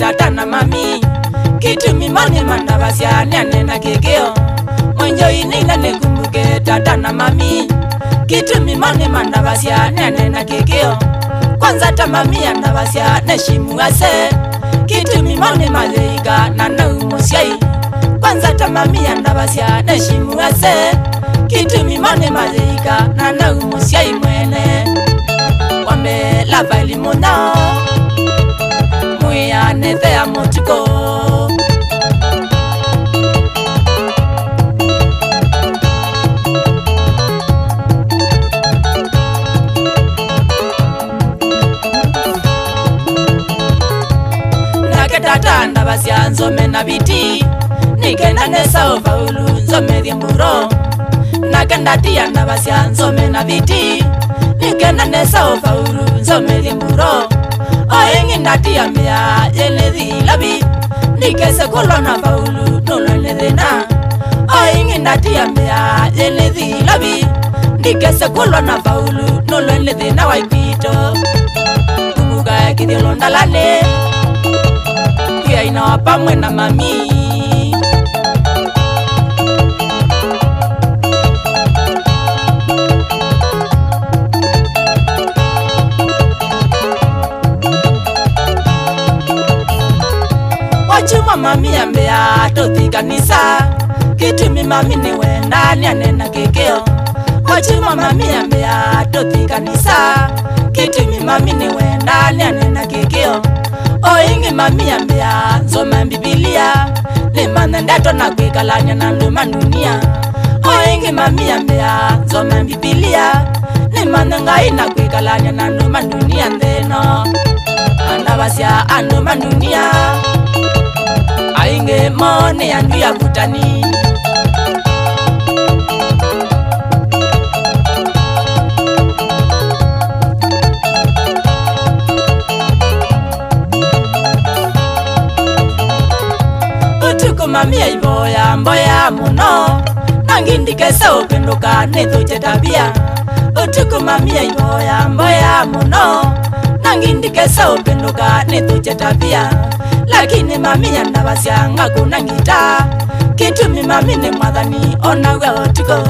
tata na mami kitumi mani mandabasya nena kekeo mwenjo inina nekumbuke tata na mami kitumi mani mandabasya nena kekeo kwanza tamami andabasya neshimu ase kitumi mani maleika na naumusyai kwanza tamami andabasya neshimu ase kitumi mani maleika na naumusyai mwene wame lava limona muya nethea motiko tata ndabasya nzome na biti nikenda nesa ofaulu nzome dhimburo nakenda tia ndabasya nzome na biti nikenda nesa ofaulu nzome dhimburo oingi ndatia mea yene dhilabi nikese kulona faulu nulwene dhina oingi ndatia mea yene dhilabi nikese kulona faulu nulwene dhina waipito kumuga kidhilo ndalane kia inawapa mwena mami wachuma mami ambea tothi kanisa kitumi mami ni wenda ni anena kekeo wachuma mami ambea tothi kanisa kitumi mami ni wenda ni anena kekeo oingi mami ambea nzoma Biblia ni manendato na kwikalanya na nduma dunia oingi mami ambea nzoma Biblia ni manengai na kwikalanya na nduma dunia ndeno andabasya anduma dunia ainge mone yandu ya kutani mami aiboya mboya muno nangindikese upenduka nithuje tabia utuku mami aiboya mboya muno nangindikese upenduka nithuje tabia lakini mami andabasya ngakuna ngita kitumi mami ni mwathani onawe utuku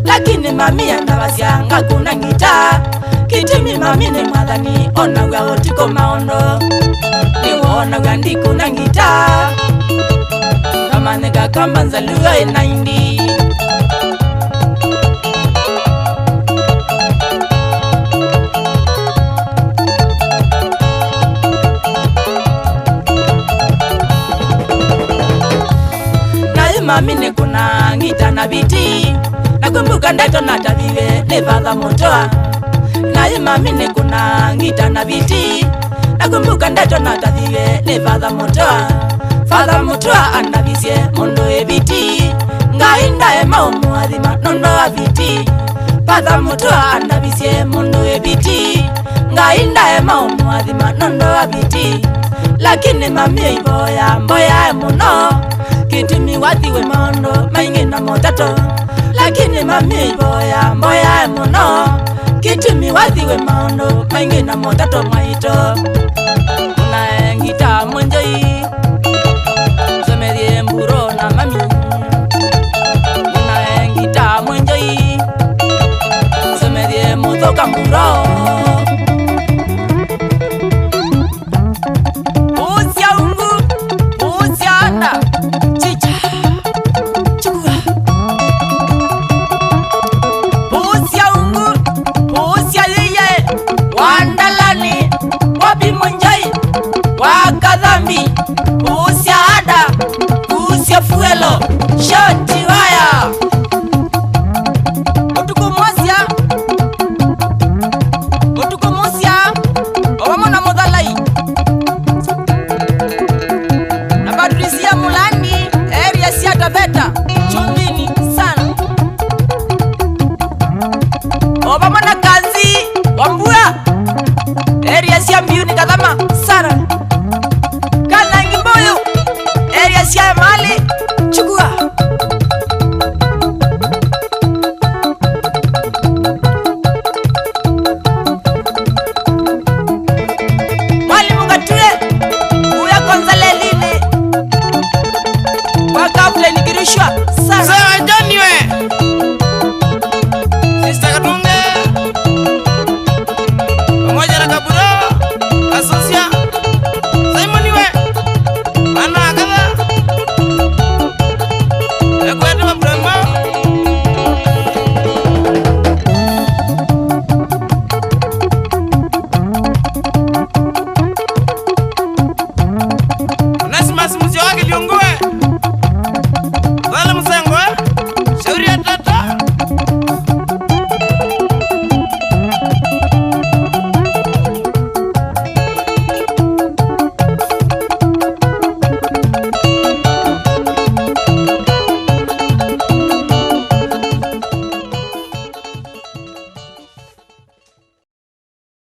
lakini mami andabasya ngakuna ngita kitumi mami ni mwathani onawe utuku maondo niwonawe ndikuna ngita manega kamba nzaliwa inaindi naye mami ni kuna ngita na biti nakumbuka ndato natavive ni fatha motoa naye mami ni kuna ngita na biti nakumbuka ndato natavive ni fatha motoa Father mutua andabisye mondo ebiti ngainda ema umuadhima nondo abiti Father mutua andabisye mondo ebiti ngainda ema umuadhima nondo abiti lakini mami iboya mboya muno kitimi wathiwe mondo maingi na motato lakini mami iboya mboya muno kitimi wathiwe mondo maingi na motato maito una ngita mwenjoi mburo na mami una ngita mwenjoi semedie mutoka mburo usia ungu usia anda chicha chukua usia ungu usia liye wandalani wapi mwenjoi